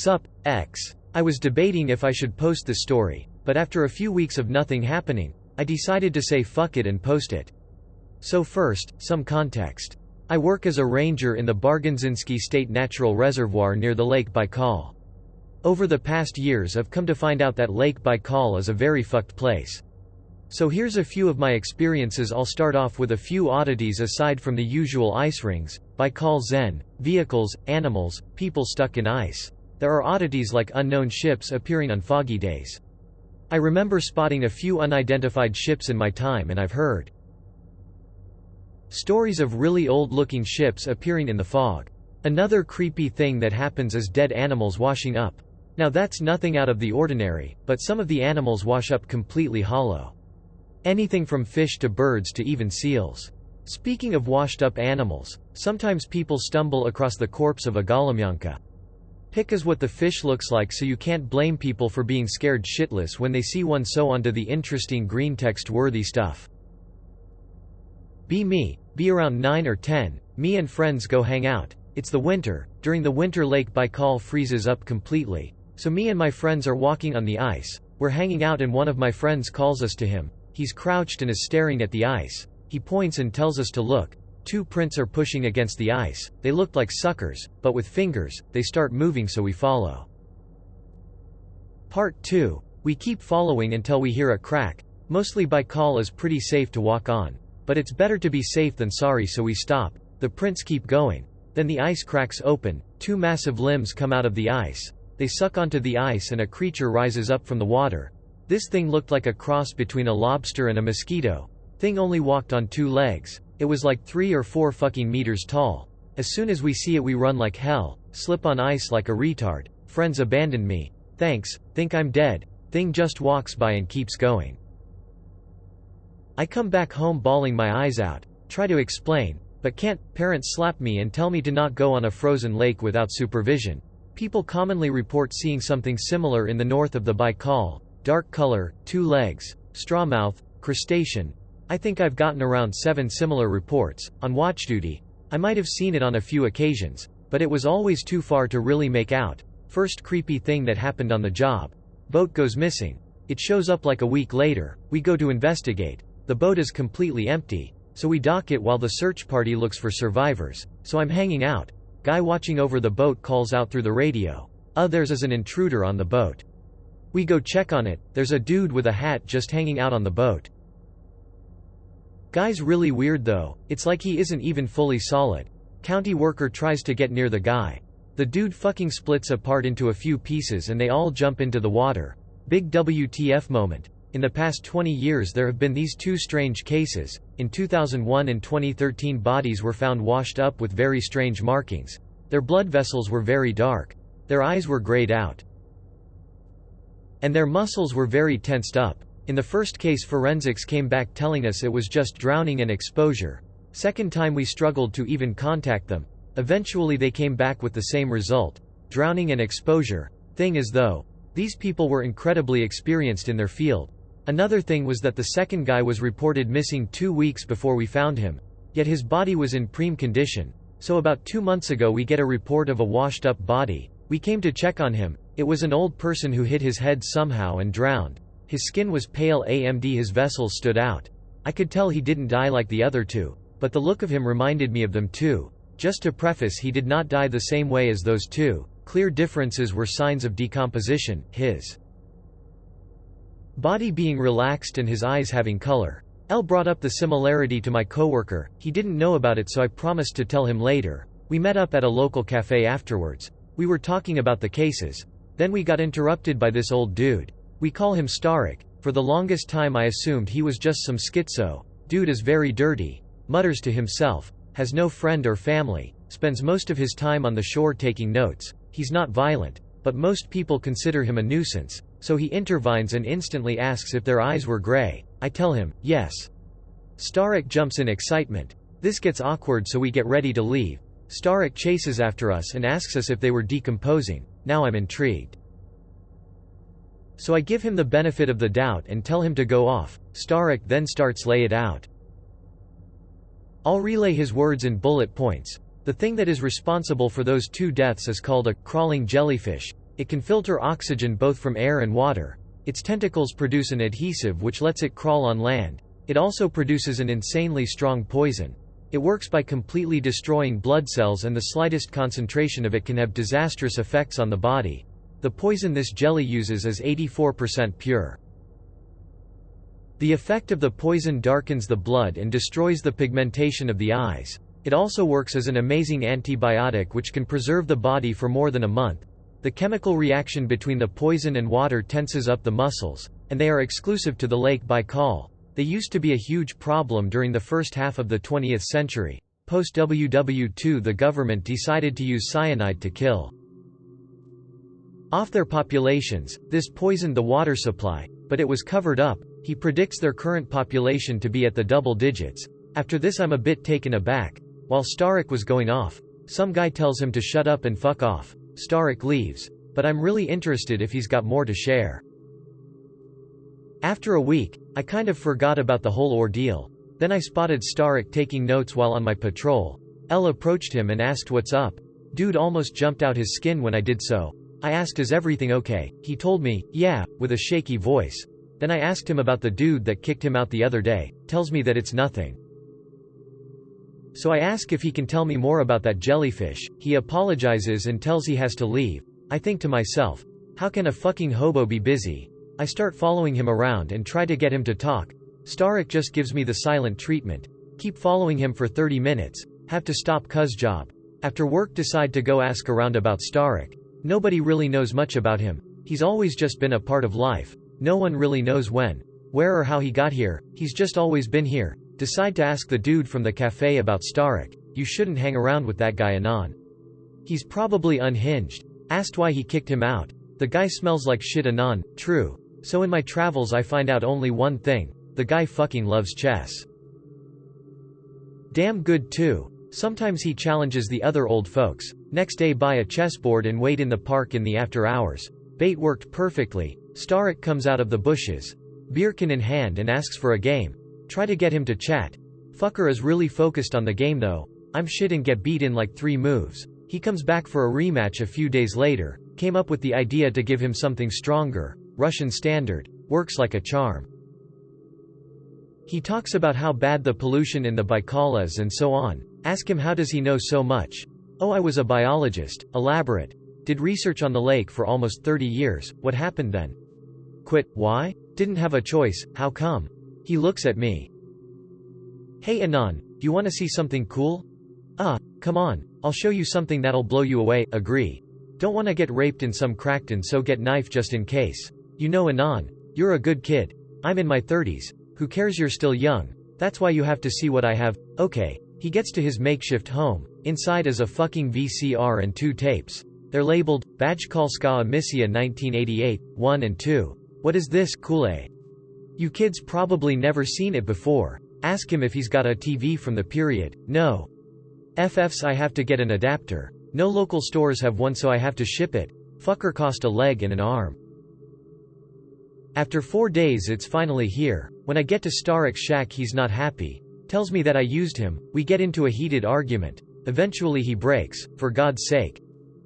Sup, X. I was debating if I should post this story, but after a few weeks of nothing happening, I decided to say fuck it and post it. So first, some context. I work as a ranger in the Barganzinski State Natural Reservoir near the Lake Baikal. Over the past years I've come to find out that Lake Baikal is a very fucked place. So here's a few of my experiences. I'll start off with a few oddities aside from the usual ice rings, Baikal Zen, vehicles, animals, people stuck in ice. There are oddities like unknown ships appearing on foggy days. I remember spotting a few unidentified ships in my time, and I've heard stories of really old-looking ships appearing in the fog. Another creepy thing that happens is dead animals washing up. Now that's nothing out of the ordinary, but some of the animals wash up completely hollow. Anything from fish to birds to even seals. Speaking of washed-up animals, sometimes people stumble across the corpse of a golemyanka. Pick is what the fish looks like, so you can't blame people for being scared shitless when they see one. So onto the interesting green text-worthy stuff. Be around 9 or 10, me and friends go hang out. It's the winter. During the winter Lake Baikal freezes up completely, so me and my friends are walking on the ice. We're hanging out and one of my friends calls us to him. He's crouched and is staring at the ice. He points and tells us to look. Two prints are pushing against the ice. They look like suckers, but with fingers. They start moving, so we follow. Part 2. We keep following until we hear a crack. Mostly Baikal is pretty safe to walk on, but it's better to be safe than sorry, so we stop. The prints keep going. Then the ice cracks open. Two massive limbs come out of the ice. They suck onto the ice and a creature rises up from the water. This thing looked like a cross between a lobster and a mosquito. Thing only walked on 2 legs. It was like 3 or 4 fucking meters tall. As soon as we see it we run like hell, slip on ice like a retard. Friends abandoned me. Thanks, think I'm dead. Thing just walks by and keeps going. I come back home bawling my eyes out. Try to explain, but can't. Parents slap me and tell me to not go on a frozen lake without supervision. People commonly report seeing something similar in the north of the Baikal. Dark color, 2 legs, straw mouth, crustacean. I think I've gotten around 7 similar reports. On watch duty, I might have seen it on a few occasions, but it was always too far to really make out. First creepy thing that happened on the job. Boat goes missing. It shows up like a week later. We go to investigate. The boat is completely empty, so we dock it while the search party looks for survivors. So I'm hanging out. Guy watching over the boat calls out through the radio. There's an intruder on the boat. We go check on it. There's a dude with a hat just hanging out on the boat. Guy's really weird though. It's like he isn't even fully solid. County worker tries to get near the guy. The dude fucking splits apart into a few pieces and they all jump into the water. Big WTF moment. In the past 20 years there have been these 2 strange cases. In 2001 and 2013 bodies were found washed up with very strange markings. Their blood vessels were very dark. Their eyes were grayed out. And their muscles were very tensed up. In the first case forensics came back telling us it was just drowning and exposure. Second time we struggled to even contact them. Eventually they came back with the same result. Drowning and exposure. Thing is though, these people were incredibly experienced in their field. Another thing was that the second guy was reported missing 2 weeks before we found him. Yet his body was in prime condition. So about 2 months ago we get a report of a washed up body. We came to check on him. It was an old person who hit his head somehow and drowned. His skin was pale and his vessels stood out. I could tell he didn't die like the other 2, but the look of him reminded me of them too. Just to preface, he did not die the same way as those 2. Clear differences were signs of decomposition, his body being relaxed and his eyes having color. L brought up the similarity to my coworker. He didn't know about it, so I promised to tell him later. We met up at a local cafe afterwards. We were talking about the cases. Then we got interrupted by this old dude. We call him Starik. For the longest time I assumed he was just some schizo. Dude is very dirty, mutters to himself, has no friend or family, spends most of his time on the shore taking notes. He's not violent, but most people consider him a nuisance, so he intervenes and instantly asks if their eyes were gray. I tell him, yes. Starik jumps in excitement. This gets awkward, so we get ready to leave. Starik chases after us and asks us if they were decomposing. Now I'm intrigued. So I give him the benefit of the doubt and tell him to go off. Starik then starts lay it out. I'll relay his words in bullet points. The thing that is responsible for those 2 deaths is called a crawling jellyfish. It can filter oxygen both from air and water. Its tentacles produce an adhesive which lets it crawl on land. It also produces an insanely strong poison. It works by completely destroying blood cells, and the slightest concentration of it can have disastrous effects on the body. The poison this jelly uses is 84% pure. The effect of the poison darkens the blood and destroys the pigmentation of the eyes. It also works as an amazing antibiotic which can preserve the body for more than a month. The chemical reaction between the poison and water tenses up the muscles, and they are exclusive to the Lake Baikal. They used to be a huge problem during the first half of the 20th century. Post-WW2, the government decided to use cyanide to kill off their populations. This poisoned the water supply, but it was covered up. He predicts their current population to be at the double digits. After this, I'm a bit taken aback. While Starek was going off, some guy tells him to shut up and fuck off. Starek leaves, but I'm really interested if he's got more to share. After a week, I kind of forgot about the whole ordeal. Then I spotted Starek taking notes while on my patrol. Elle approached him and asked what's up. Dude almost jumped out his skin when I did so. I asked, is everything okay? He told me, yeah, with a shaky voice. Then I asked him about the dude that kicked him out the other day. Tells me that it's nothing. So I ask if he can tell me more about that jellyfish. He apologizes and tells he has to leave. I think to myself, how can a fucking hobo be busy? I start following him around and try to get him to talk. Starek just gives me the silent treatment. Keep following him for 30 minutes. Have to stop cuz job. After work, decide to go ask around about Starek. Nobody really knows much about him. He's always just been a part of life. No one really knows when, where or how he got here. He's just always been here. Decide to ask the dude from the cafe about Starek. You shouldn't hang around with that guy Anon. He's probably unhinged. Asked why he kicked him out. The guy smells like shit Anon. True. So in my travels I find out only one thing. The guy fucking loves chess. Damn good too. Sometimes he challenges the other old folks. Next day buy a chessboard and wait in the park in the after hours. Bait worked perfectly. Starek comes out of the bushes, beerkin in hand, and asks for a game. Try to get him to chat. Fucker is really focused on the game though. I'm shit and get beat in like 3 moves. He comes back for a rematch a few days later. Came up with the idea to give him something stronger. Russian standard. Works like a charm. He talks about how bad the pollution in the Baikal is and so on. Ask him how does he know so much. Oh, I was a biologist. Elaborate. Did research on the lake for almost 30 years. What happened then? Quit. Why? Didn't have a choice. How come? He looks at me. Hey Anon, do you want to see something cool? Come on. I'll show you something that'll blow you away. Agree. Don't want to get raped in some cracked and so get knife just in case. You know Anon, you're a good kid. I'm in my 30s. Who cares, you're still young. That's why you have to see what I have. Okay. He gets to his makeshift home. Inside is a fucking VCR and 2 tapes. They're labeled, Bajkalska Emissia 1988, 1 and 2. What is this, Kool-Aid? You kids probably never seen it before. Ask him if he's got a TV from the period. No. FFs, I have to get an adapter. No local stores have one, so I have to ship it. Fucker cost a leg and an arm. After 4 days it's finally here. When I get to Starek's shack he's not happy. Tells me that I used him. We get into a heated argument. Eventually he breaks. For God's sake.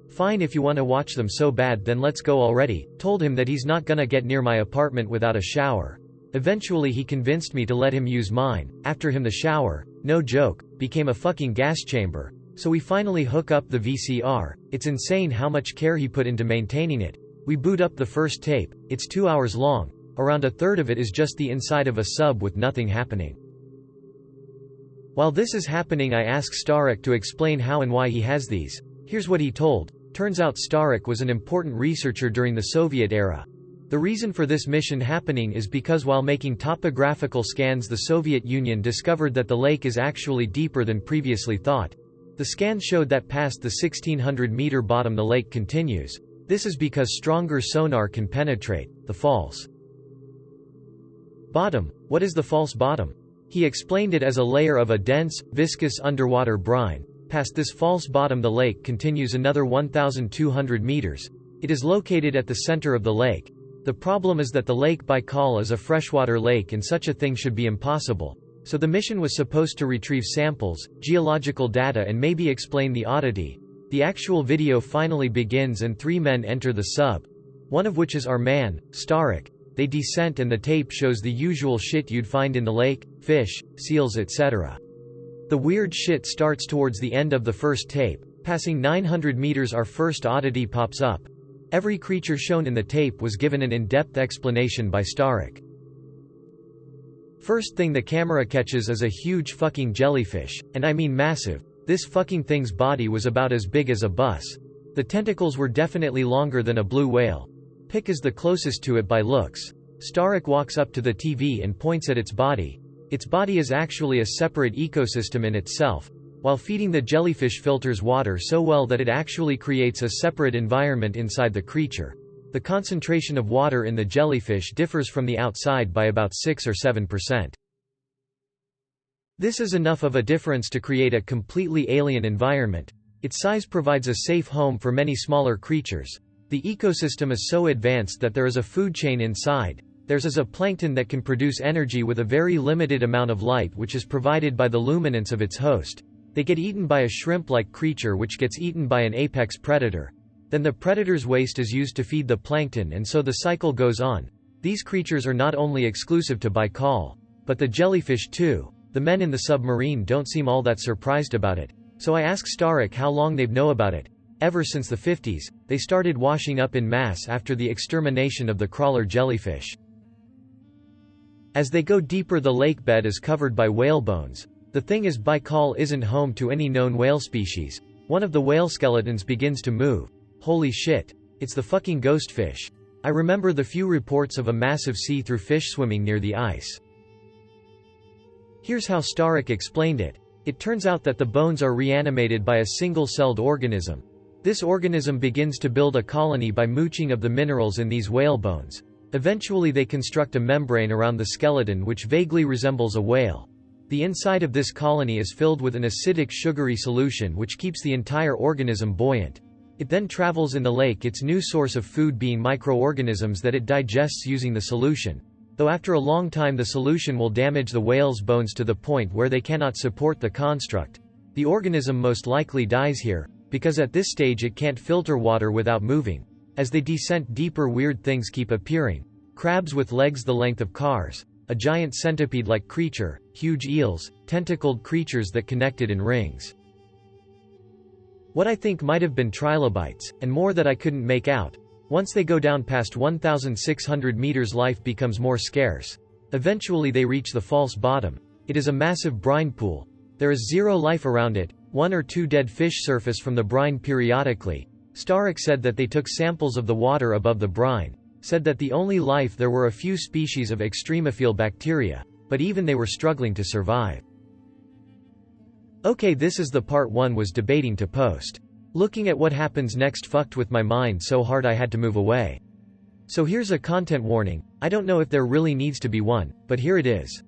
Fine, if you want to watch them so bad then let's go already. Told him that he's not gonna get near my apartment without a shower. Eventually he convinced me to let him use mine. After him the shower, no joke, became a fucking gas chamber. So we finally hook up the VCR. It's insane how much care he put into maintaining it. We boot up the first tape. It's 2 hours long. Around a third of it is just the inside of a sub with nothing happening. While this is happening I ask Starek to explain how and why he has these. Here's what he told. Turns out Starek was an important researcher during the Soviet era. The reason for this mission happening is because while making topographical scans the Soviet Union discovered that the lake is actually deeper than previously thought. The scans showed that past the 1600-meter bottom the lake continues. This is because stronger sonar can penetrate the false bottom. What is the false bottom? He explained it as a layer of a dense, viscous underwater brine. Past this false bottom the lake continues another 1,200 meters. It is located at the center of the lake. The problem is that the Lake Baikal is a freshwater lake and such a thing should be impossible. So the mission was supposed to retrieve samples, geological data and maybe explain the oddity. The actual video finally begins and 3 men enter the sub. One of which is our man, Starek. They descent and the tape shows the usual shit you'd find in the lake, fish, seals etc. The weird shit starts towards the end of the first tape. Passing 900 meters our first oddity pops up. Every creature shown in the tape was given an in-depth explanation by Starek. First thing the camera catches is a huge fucking jellyfish, and I mean massive. This fucking thing's body was about as big as a bus. The tentacles were definitely longer than a blue whale. Pick is the closest to it by looks. Starek walks up to the TV and points at its body. Its body is actually a separate ecosystem in itself. While feeding the jellyfish filters water so well that it actually creates a separate environment inside the creature. The concentration of water in the jellyfish differs from the outside by about 6 or 7%. This is enough of a difference to create a completely alien environment. Its size provides a safe home for many smaller creatures. The ecosystem is so advanced that there is a food chain inside. There's a plankton that can produce energy with a very limited amount of light which is provided by the luminance of its host. They get eaten by a shrimp-like creature which gets eaten by an apex predator. Then the predator's waste is used to feed the plankton and so the cycle goes on. These creatures are not only exclusive to Baikal, but the jellyfish too. The men in the submarine don't seem all that surprised about it. So I ask Starek how long they've known about it. Ever since the 50s, they started washing up in mass after the extermination of the crawler jellyfish. As they go deeper the lake bed is covered by whale bones. The thing is Baikal isn't home to any known whale species. One of the whale skeletons begins to move. Holy shit. It's the fucking ghost fish. I remember the few reports of a massive see-through fish swimming near the ice. Here's how Starek explained it. It turns out that the bones are reanimated by a single-celled organism. This organism begins to build a colony by mooching of the minerals in these whale bones. Eventually they construct a membrane around the skeleton which vaguely resembles a whale. The inside of this colony is filled with an acidic sugary solution which keeps the entire organism buoyant. It then travels in the lake, its new source of food being microorganisms that it digests using the solution. Though after a long time the solution will damage the whale's bones to the point where they cannot support the construct. The organism most likely dies here, because at this stage it can't filter water without moving. As they descend deeper weird things keep appearing. Crabs with legs the length of cars. A giant centipede-like creature, huge eels, tentacled creatures that connected in rings. What I think might have been trilobites, and more that I couldn't make out. Once they go down past 1,600 meters life becomes more scarce. Eventually they reach the false bottom. It is a massive brine pool. There is zero life around it, 1 or 2 dead fish surface from the brine periodically. Starek said that they took samples of the water above the brine. Said that the only life there were a few species of extremophile bacteria, but even they were struggling to survive. Okay, this is the part one was debating to post. Looking at what happens next fucked with my mind so hard I had to move away. So here's a content warning. I don't know if there really needs to be one, but here it is.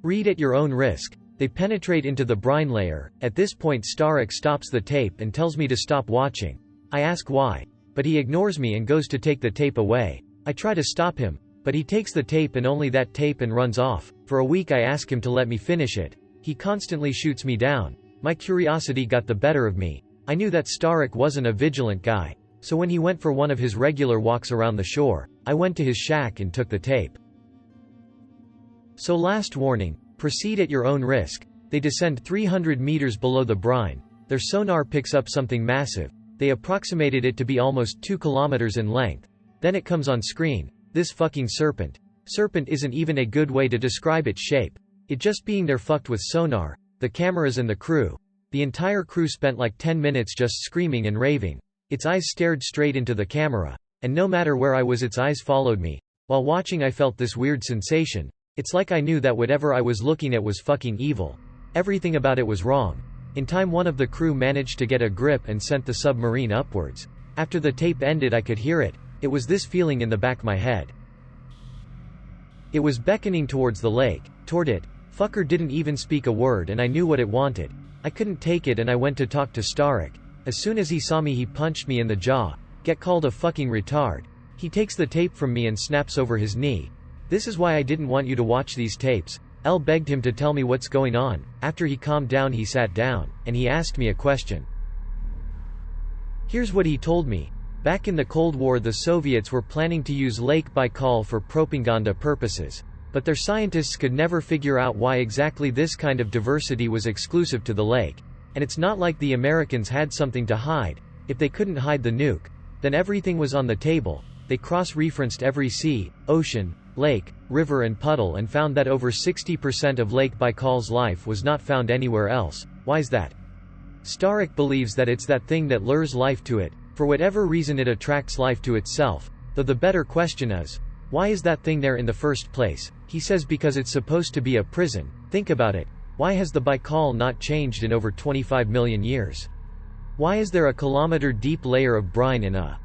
Read at your own risk. They penetrate into the brine layer. At this point Starek stops the tape and tells me to stop watching. I ask why, but he ignores me and goes to take the tape away. I try to stop him, but he takes the tape and only that tape and runs off. For a week I ask him to let me finish it. He constantly shoots me down. My curiosity got the better of me. I knew that Starek wasn't a vigilant guy, so when he went for one of his regular walks around the shore, I went to his shack and took the tape. So last warning, proceed at your own risk. They descend 300 meters below the brine. Their sonar picks up something massive. They approximated it to be almost 2 kilometers in length. Then it comes on screen. This fucking serpent. Serpent isn't even a good way to describe its shape. It just being there fucked with sonar, the cameras and the crew. The entire crew spent like 10 minutes just screaming and raving. Its eyes stared straight into the camera. And no matter where I was its eyes followed me. While watching I felt this weird sensation. It's like I knew that whatever I was looking at was fucking evil. Everything about it was wrong. In time one of the crew managed to get a grip and sent the submarine upwards. After the tape ended I could hear it. It was this feeling in the back of my head. It was beckoning towards the lake, toward it. Fucker didn't even speak a word and I knew what it wanted. I couldn't take it and I went to talk to Starek. As soon as he saw me he punched me in the jaw. Get called a fucking retard. He takes the tape from me and snaps over his knee. This is why I didn't want you to watch these tapes. Elle begged him to tell me what's going on. After he calmed down he sat down, and he asked me a question. Here's what he told me. Back in the Cold War, the Soviets were planning to use Lake Baikal for propaganda purposes. But their scientists could never figure out why exactly this kind of diversity was exclusive to the lake. And it's not like the Americans had something to hide. If they couldn't hide the nuke, then everything was on the table. They cross-referenced every sea, ocean, lake, river and puddle and found that over 60% of Lake Baikal's life was not found anywhere else. Why's that? Starek believes that it's that thing that lures life to it. For whatever reason it attracts life to itself. Though the better question is, why is that thing there in the first place? He says because it's supposed to be a prison. Think about it. Why has the Baikal not changed in over 25 million years? Why is there a kilometer-deep layer of brine in a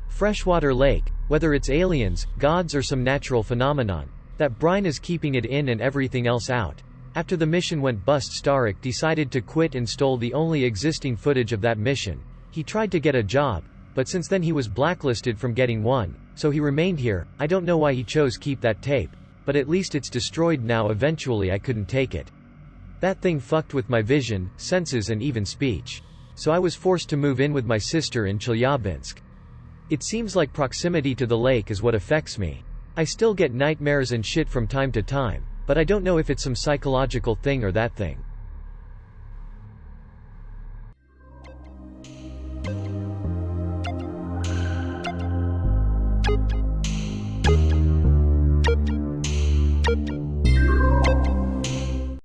freshwater lake? Whether it's aliens, gods or some natural phenomenon, that brine is keeping it in and everything else out. After the mission went bust, Starek decided to quit and stole the only existing footage of that mission. He tried to get a job, but since then he was blacklisted from getting one, so he remained here. I don't know why he chose keep that tape, but at least it's destroyed now. Eventually I couldn't take it. That thing fucked with my vision, senses and even speech. So I was forced to move in with my sister in Chelyabinsk. It seems like proximity to the lake is what affects me. I still get nightmares and shit from time to time, but I don't know if it's some psychological thing or that thing.